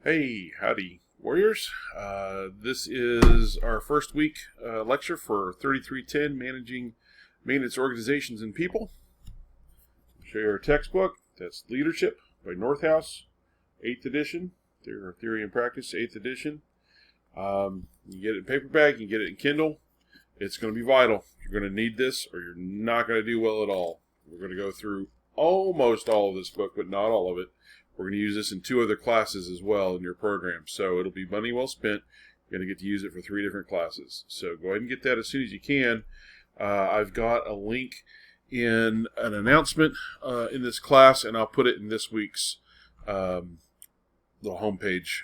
Hey, howdy, warriors. This is our first week lecture for 3310, Managing Maintenance Organizations and People. I'll show you our textbook. That's Leadership by Northhouse, 8th edition. Theory and Practice, 8th edition. You can get it in paperback, you can get it in Kindle. It's going to be vital. You're going to need this or you're not going to do well at all. We're going to go through almost all of this book, but not all of it. We're going to use this in 2 other classes as well in your program. So it'll be money well spent. You're going to get to use it for 3 different classes. So go ahead and get that as soon as you can. I've got a link in an announcement in this class, and I'll put it in this week's the homepage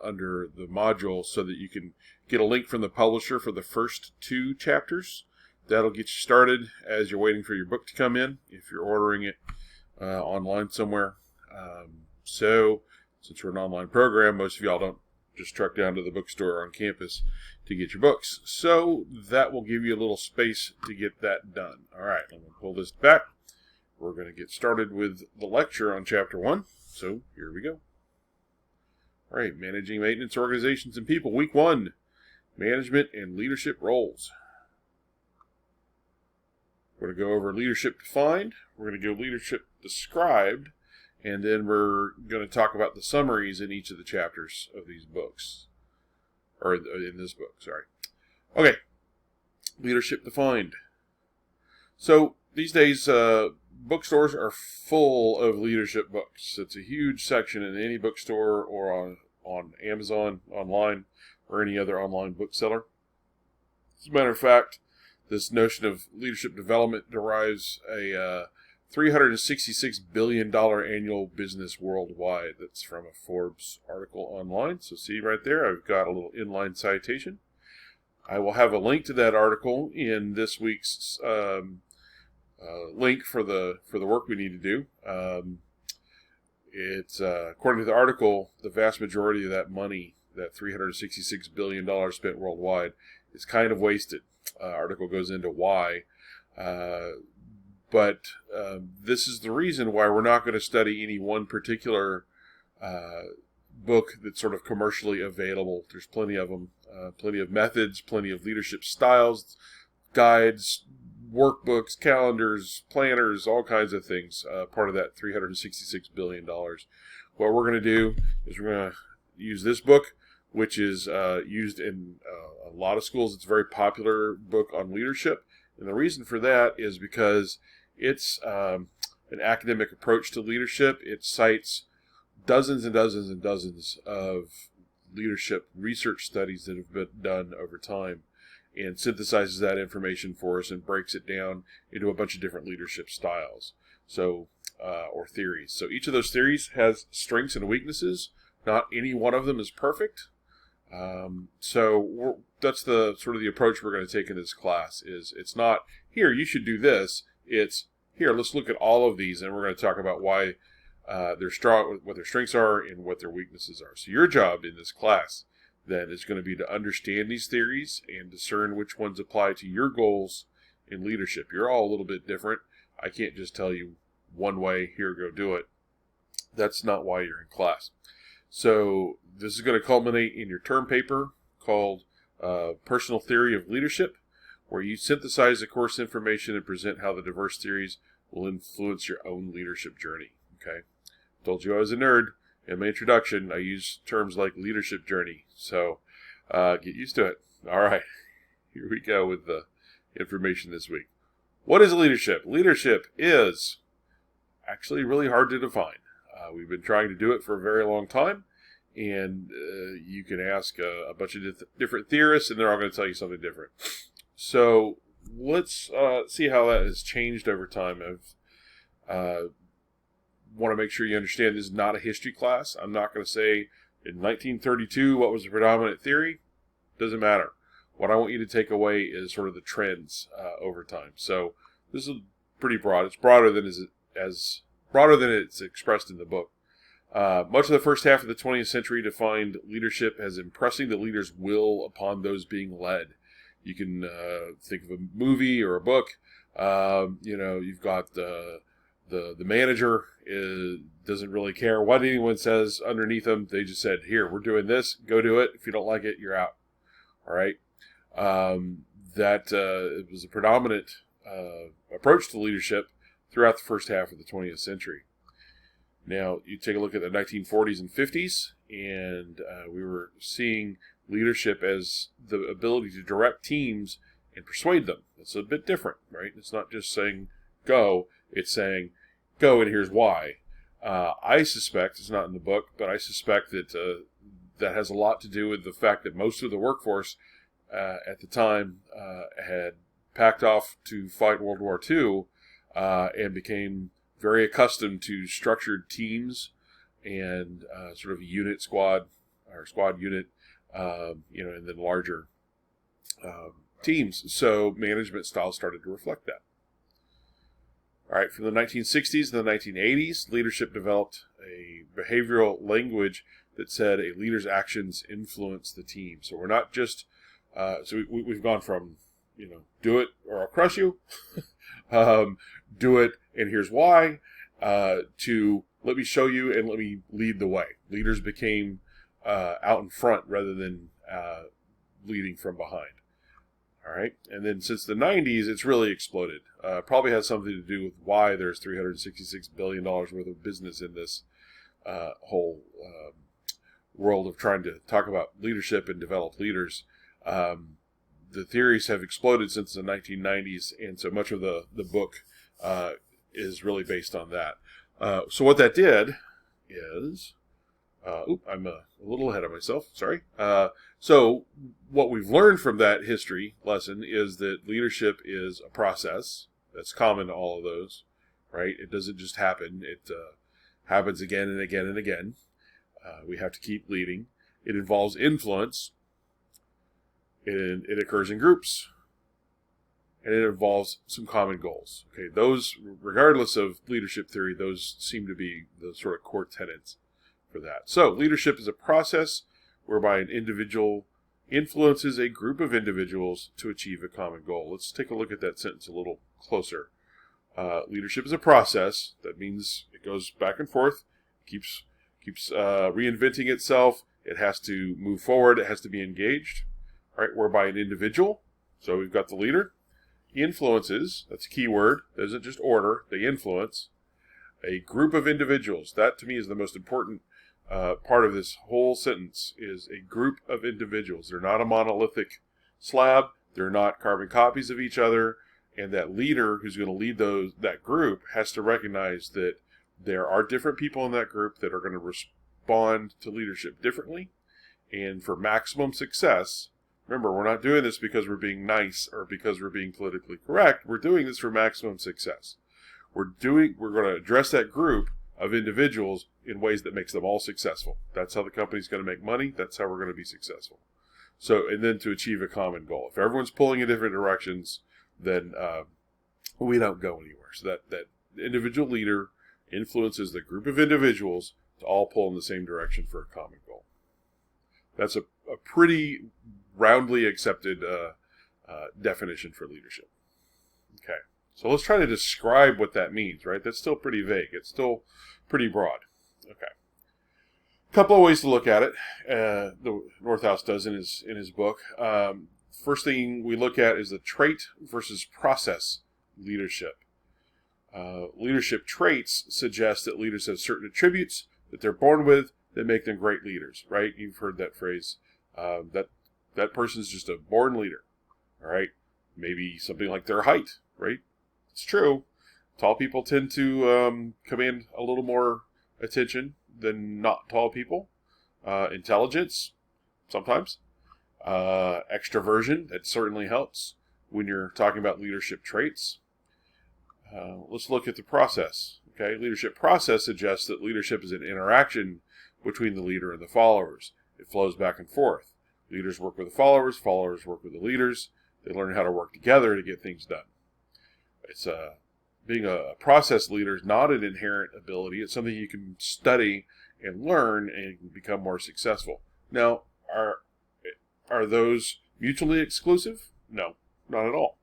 under the module so that you can get a link from the publisher for the first 2 chapters. That'll get you started as you're waiting for your book to come in, if you're ordering it online somewhere. So, since we're an online program, most of y'all don't just truck down to the bookstore on campus to get your books. So, that will give you a little space to get that done. All right, I'm going to pull this back. We're going to get started with the lecture on Chapter 1. So, here we go. All right, Managing Maintenance Organizations and People, Week 1, Management and Leadership Roles. We're going to go over Leadership Defined. We're going to go Leadership Described. And then we're going to talk about the summaries in each of the chapters of these books. Or in this book, sorry. Okay. Leadership Defined. So, these days, bookstores are full of leadership books. It's a huge section in any bookstore or on Amazon, online, or any other online bookseller. As a matter of fact, this notion of leadership development derives a $366 billion annual business worldwide. That's from a Forbes article online. So see right there, I've got a little inline citation. I will have a link to that article in this week's link for the work we need to do. It's according to the article, the vast majority of that money, that $366 billion spent worldwide, is kind of wasted. Article goes into why. But this is the reason why we're not going to study any one particular book that's sort of commercially available. There's plenty of them, plenty of methods, plenty of leadership styles, guides, workbooks, calendars, planners, all kinds of things, part of that $366 billion. What we're going to do is we're going to use this book, which is used in a lot of schools. It's a very popular book on leadership. And the reason for that is because it's an academic approach to leadership. It cites dozens and dozens and dozens of leadership research studies that have been done over time and synthesizes that information for us and breaks it down into a bunch of different leadership styles, or theories. So each of those theories has strengths and weaknesses. Not any one of them is perfect. That's the sort of the approach we're going to take in this class. It's not, here, you should do this. It's, here, let's look at all of these, and we're going to talk about why they're strong, what their strengths are, and what their weaknesses are. So your job in this class, then, is going to be to understand these theories and discern which ones apply to your goals in leadership. You're all a little bit different. I can't just tell you one way, here, go do it. That's not why you're in class. So this is going to culminate in your term paper called Personal Theory of Leadership, where you synthesize the course information and present how the diverse theories will influence your own leadership journey. Okay, told you I was a nerd. In my introduction, I use terms like leadership journey, so get used to it. All right, here we go with the information this week. What is leadership? Leadership is actually really hard to define. We've been trying to do it for a very long time, and you can ask a bunch of different theorists, and they're all going to tell you something different. So let's see how that has changed over time. I want to make sure you understand this is not a history class. I'm not going to say in 1932 what was the predominant theory. Doesn't matter. What I want you to take away is sort of the trends over time. So this is pretty broad. It's broader than it's expressed in the book. Much of the first half of the 20th century defined leadership as impressing the leader's will upon those being led. You can think of a movie or a book. You've got The manager doesn't really care what anyone says underneath them. They just said, here, we're doing this. Go do it. If you don't like it, you're out. All right. It was a predominant approach to leadership throughout the first half of the 20th century. Now, you take a look at the 1940s and 50s, and we were seeing leadership as the ability to direct teams and persuade them. It's a bit different, right? It's not just saying go, it's saying go and here's why. I suspect, it's not in the book, but I suspect that that has a lot to do with the fact that most of the workforce at the time had packed off to fight World War II and became very accustomed to structured teams and sort of a unit squad or squad unit, and then larger teams. So management styles started to reflect that. All right, from the 1960s to the 1980s, leadership developed a behavioral language that said a leader's actions influence the team. So we're not just, we've gone from, do it or I'll crush you, do it and here's why, to let me show you and let me lead the way. Leaders became out in front rather than leading from behind. All right, and then since the 90s, it's really exploded. Probably has something to do with why there's $366 billion worth of business in this whole world of trying to talk about leadership and develop leaders. The theories have exploded since the 1990s, and so much of the book is really based on that. So what that did is... I'm a little ahead of myself, sorry. So what we've learned from that history lesson is that leadership is a process. That's common to all of those, right? It doesn't just happen. It happens again and again and again. We have to keep leading. It involves influence. It occurs in groups. And it involves some common goals. Okay, those, regardless of leadership theory, those seem to be the sort of core tenets for that. So leadership is a process whereby an individual influences a group of individuals to achieve a common goal. Let's take a look at that sentence a little closer. Leadership is a process. That means it goes back and forth, keeps reinventing itself. It has to move forward. It has to be engaged, right? Whereby an individual, so we've got the leader, influences, that's a key word, doesn't just order, they influence, a group of individuals. That to me is the most important part of this whole sentence, is a group of individuals. They're not a monolithic slab. They're not carbon copies of each other. And that leader who's going to lead that group has to recognize that there are different people in that group that are going to respond to leadership differently. And for maximum success, remember, we're not doing this because we're being nice or because we're being politically correct. We're doing this for maximum success. We're going to address that group of individuals in ways that makes them all successful. That's how the company's going to make money. That's how we're going to be successful. So, and then to achieve a common goal. If everyone's pulling in different directions, then we don't go anywhere. So that individual leader influences the group of individuals to all pull in the same direction for a common goal. That's a pretty roundly accepted definition for leadership. Okay. So let's try to describe what that means, right? That's still pretty vague. It's still pretty broad. Okay. A couple of ways to look at it. The Northouse does in his book. First thing we look at is the trait versus process leadership. Leadership traits suggest that leaders have certain attributes that they're born with that make them great leaders, right? You've heard that phrase. That person's just a born leader, all right? Maybe something like their height, right? It's true. Tall people tend to command a little more attention than not tall people. Intelligence, sometimes. Extroversion, that certainly helps when you're talking about leadership traits. Let's look at the process. Okay, leadership process suggests that leadership is an interaction between the leader and the followers. It flows back and forth. Leaders work with the followers, followers work with the leaders. They learn how to work together to get things done. It's being a process leader is not an inherent ability. It's something you can study and learn and become more successful. Now, are those mutually exclusive? No, not at all.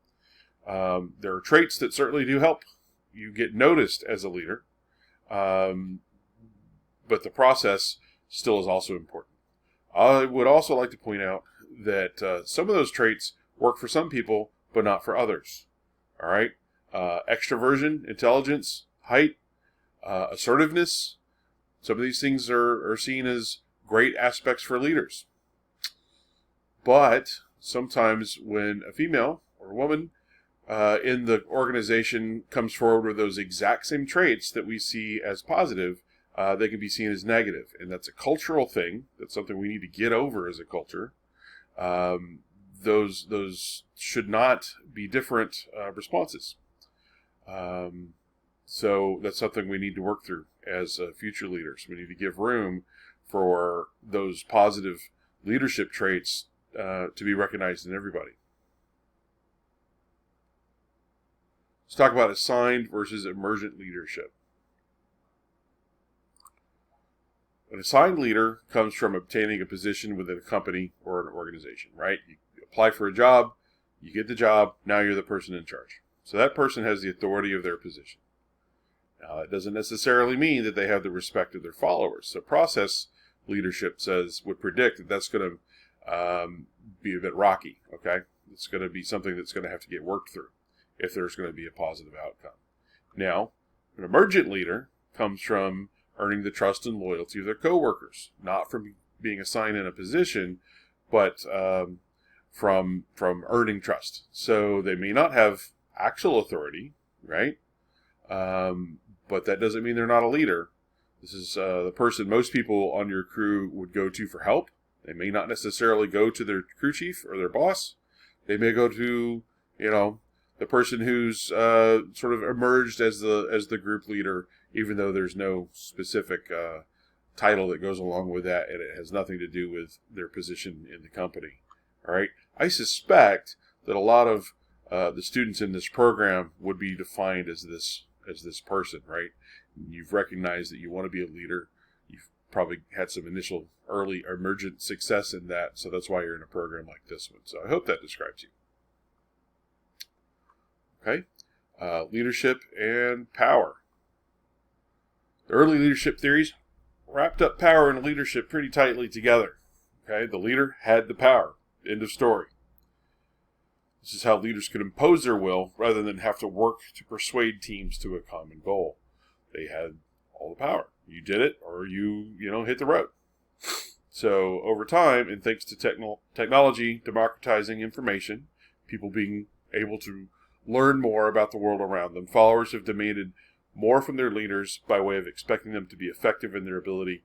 There are traits that certainly do help you get noticed as a leader, but the process still is also important. I would also like to point out that some of those traits work for some people, but not for others. All right, extroversion, intelligence, height, assertiveness. Some of these things are seen as great aspects for leaders. But sometimes when a female or a woman in the organization comes forward with those exact same traits that we see as positive, they can be seen as negative. And that's a cultural thing. That's something we need to get over as a culture. Those should not be different responses. So that's something we need to work through as future leaders. We need to give room for those positive leadership traits to be recognized in everybody. Let's talk about assigned versus emergent leadership. An assigned leader comes from obtaining a position within a company or an organization, right? You apply for a job, you get the job, now you're the person in charge. So that person has the authority of their position. Now, that doesn't necessarily mean that they have the respect of their followers. So process leadership would predict that that's going to be a bit rocky, okay? It's going to be something that's going to have to get worked through if there's going to be a positive outcome. Now, an emergent leader comes from earning the trust and loyalty of their coworkers, not from being assigned in a position, but from earning trust. So they may not have actual authority, right? But that doesn't mean they're not a leader. This is the person most people on your crew would go to for help. They may not necessarily go to their crew chief or their boss. They may go to, the person who's sort of emerged as the group leader, even though there's no specific title that goes along with that, and it has nothing to do with their position in the company. All right. I suspect that a lot of the students in this program would be defined as this person, right? You've recognized that you want to be a leader. You've probably had some initial early emergent success in that, so that's why you're in a program like this one. So I hope that describes you. Okay, leadership and power. The early leadership theories wrapped up power and leadership pretty tightly together. Okay, the leader had the power. End of story. This is how leaders could impose their will rather than have to work to persuade teams to a common goal. They had all the power. You did it, or you hit the road. So over time, and thanks to technology democratizing information, people being able to learn more about the world around them, followers have demanded more from their leaders by way of expecting them to be effective in their ability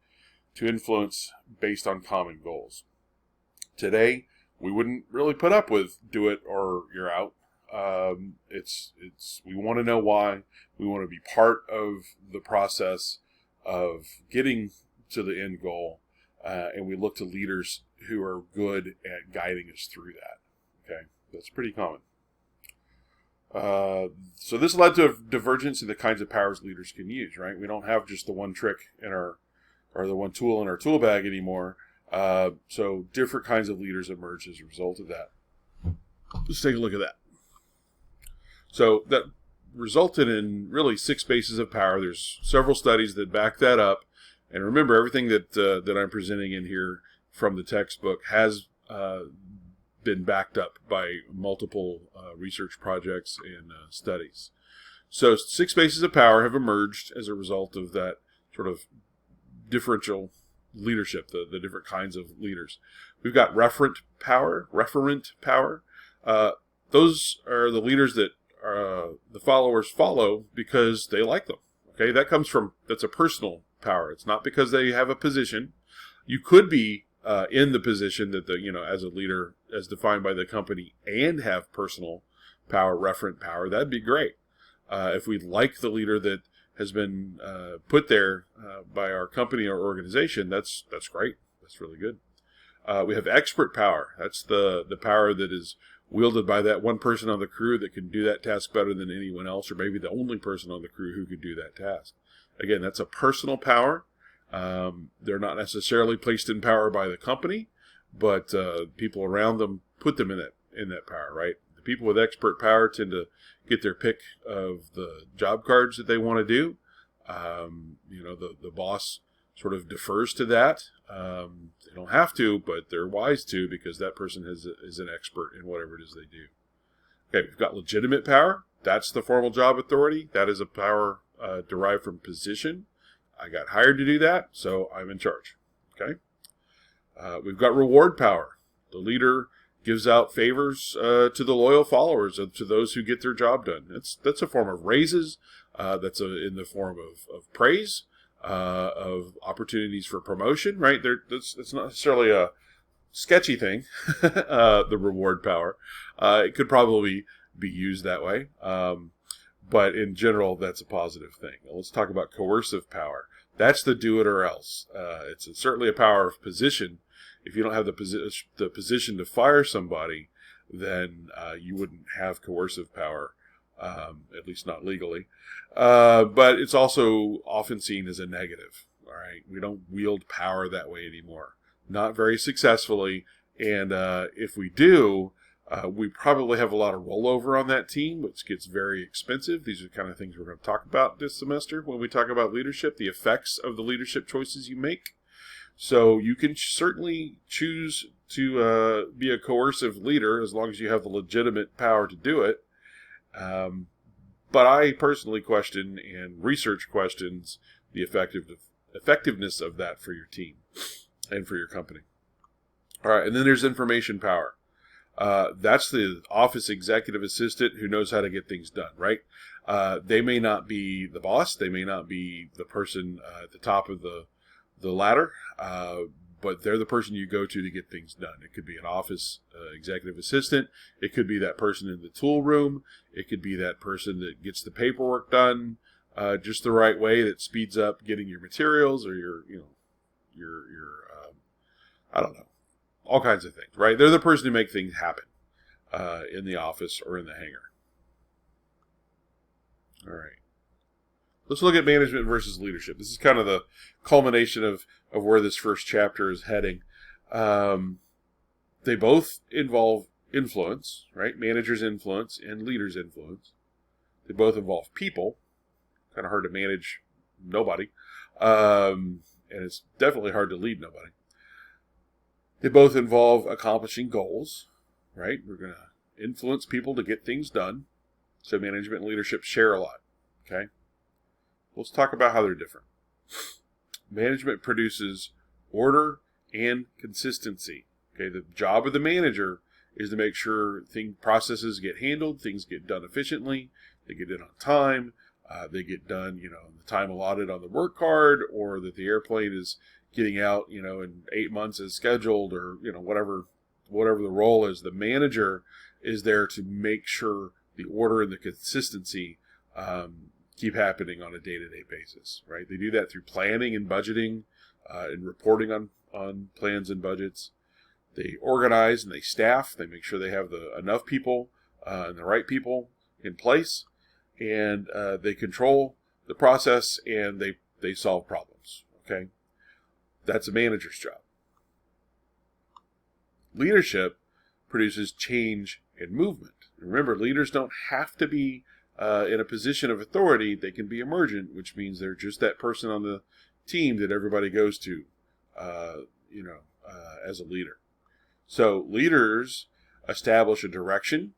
to influence based on common goals. Today, we wouldn't really put up with do it or you're out. We want to know why. We want to be part of the process of getting to the end goal, and we look to leaders who are good at guiding us through that. Okay, that's pretty common. So this led to a divergence in the kinds of powers leaders can use, right? We don't have just the one trick or the one tool in our tool bag anymore. So different kinds of leaders emerge as a result of that. Let's take a look at that. So that resulted in really 6 bases of power. There's several studies that back that up. And remember, everything that I'm presenting in here from the textbook has been backed up by multiple research projects and studies. So 6 bases of power have emerged as a result of that sort of differential leadership, the different kinds of leaders. We've got referent power. Those are the leaders that the followers follow because they like them. Okay, that's a personal power. It's not because they have a position. You could be in the position that as a leader, as defined by the company, and have personal power, referent power. That'd be great. If we like the leader that has been put there by our company or organization, that's great. That's really good. We have expert power. That's the power that is wielded by that one person on the crew that can do that task better than anyone else, or maybe the only person on the crew who could do that task. Again, that's a personal power. They're not necessarily placed in power by the company, but people around them put them in that power, right? The people with expert power tend to get their pick of the job cards that they want to do. The boss sort of defers to that. They don't have to, but they're wise to, because that person is an expert in whatever it is they do. Okay, we've got legitimate power. That's the formal job authority. That is a power derived from position. I got hired to do that, so I'm in charge. Okay. We've got reward power. The leader gives out favors to the loyal followers, to those who get their job done. That's a form of raises. That's in the form of praise, of opportunities for promotion. Right? It's not necessarily a sketchy thing. The reward power. It could probably be used that way. But in general, that's a positive thing. Let's talk about coercive power. That's the do it or else. It's certainly a power of position. If you don't have the position to fire somebody, then you wouldn't have coercive power, at least not legally. But it's also often seen as a negative. All right, we don't wield power that way anymore. Not very successfully, and if we do, we probably have a lot of rollover on that team, which gets very expensive. These are the kind of things we're going to talk about this semester when we talk about leadership, the effects of the leadership choices you make. So you can certainly choose to be a coercive leader as long as you have the legitimate power to do it. But I personally question, and research questions, the effectiveness of that for your team and for your company. All right, and then there's information power. That's the office executive assistant who knows how to get things done, right? They may not be the boss. They may not be the person at the top of the ladder, but they're the person you go to get things done. It could be an office executive assistant. It could be that person in the tool room. It could be that person that gets the paperwork done just the right way, that speeds up getting your materials or your I don't know, all kinds of things, right? They're the person who make things happen in the office or in the hangar. All right. Let's look at management versus leadership. This is kind of the culmination of where this first chapter is heading. They both involve influence, right? Managers' influence and leaders' influence. They both involve people. Kind of hard to manage nobody. And it's definitely hard to lead nobody. They both involve accomplishing goals, right? We're going to influence people to get things done. So management and leadership share a lot, okay? Let's talk about how they're different. Management produces order and consistency. Okay, the job of the manager is to make sure processes get handled, things get done efficiently, they get done on time, they get done, in the time allotted on the work card, or that the airplane is getting out, in 8 months as scheduled, or whatever the role is. The manager is there to make sure the order and the consistency keep happening on a day-to-day basis, right? They do that through planning and budgeting and reporting on plans and budgets. They organize and they staff. They make sure they have enough people and the right people in place, and they control the process, and they solve problems, okay? That's a manager's job. Leadership produces change and movement. Remember, leaders don't have to be in a position of authority. They can be emergent, which means they're just that person on the team that everybody goes to, as a leader. So leaders establish a direction.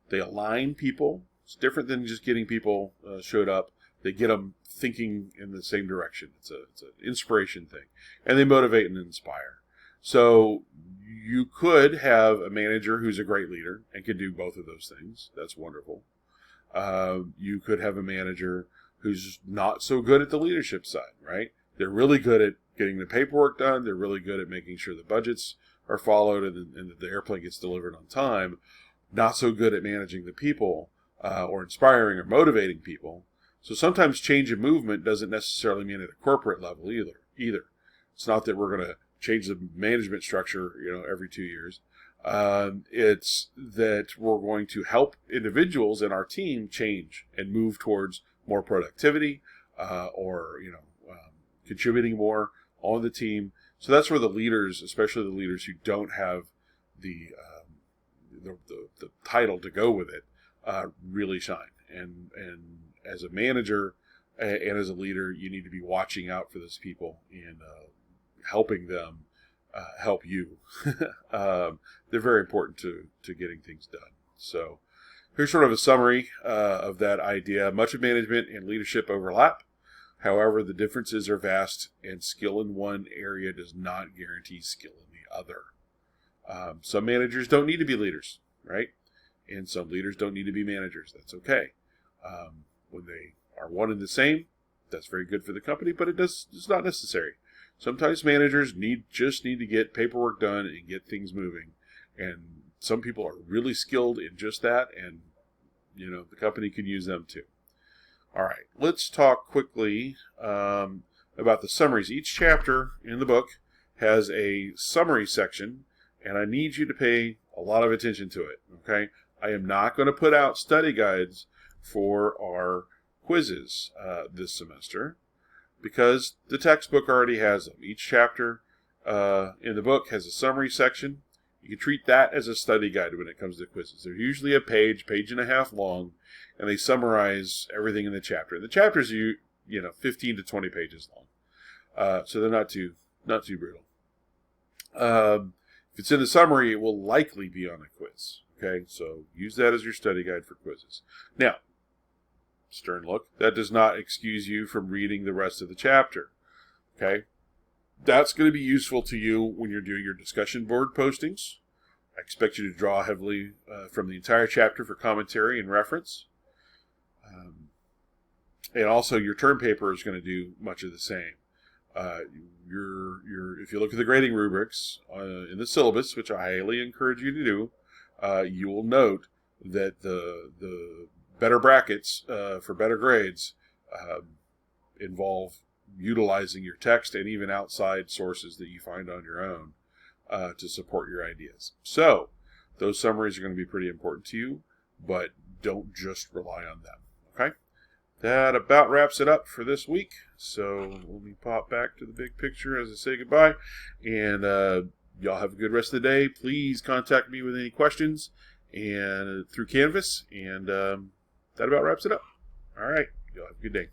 They align people. It's different than just getting people showed up. They get them thinking in the same direction. It's an inspiration thing. And they motivate and inspire. So you could have a manager who's a great leader and can do both of those things. That's wonderful. You could have a manager who's not so good at the leadership side, right? They're really good at getting the paperwork done. They're really good at making sure the budgets are followed and that the airplane gets delivered on time. Not so good at managing the people or inspiring or motivating people. So sometimes change and movement doesn't necessarily mean at a corporate level either. It's not that we're going to change the management structure, every 2 years. It's that we're going to help individuals in our team change and move towards more productivity or contributing more on the team. So that's where the leaders, especially the leaders who don't have the the title to go with it really shine. And as a manager and as a leader, you need to be watching out for those people and helping them help you. They're very important to getting things done. So here's sort of a summary of that idea. Much of management and leadership overlap. However, the differences are vast, and skill in one area does not guarantee skill in the other. Some managers don't need to be leaders, right? And some leaders don't need to be managers. That's okay. When they are one and the same, that's very good for the company, but it's not necessary. Sometimes managers just need to get paperwork done and get things moving. And some people are really skilled in just that, and the company can use them too. All right, let's talk quickly about the summaries. Each chapter in the book has a summary section, and I need you to pay a lot of attention to it, okay? I am not going to put out study guides for our quizzes this semester because the textbook already has them. Each chapter in the book has a summary section. You can treat that as a study guide when it comes to quizzes. They're usually a page and a half long, and they summarize everything in the chapter. And the chapters are 15 to 20 pages long, so they're not too brutal. If it's in the summary, it will likely be on a quiz. Okay, so use that as your study guide for quizzes. Now, stern look, that does not excuse you from reading the rest of the chapter. Okay, that's going to be useful to you when you're doing your discussion board postings. I expect you to draw heavily from the entire chapter for commentary and reference. And also your term paper is going to do much of the same. If you look at the grading rubrics in the syllabus, which I highly encourage you to do, you will note that the better brackets for better grades involve utilizing your text and even outside sources that you find on your own to support your ideas. So those summaries are going to be pretty important to you, but don't just rely on them. Okay? That about wraps it up for this week. So let me pop back to the big picture as I say goodbye. And y'all have a good rest of the day. Please contact me with any questions and through Canvas. And that about wraps it up. All right. Y'all have a good day.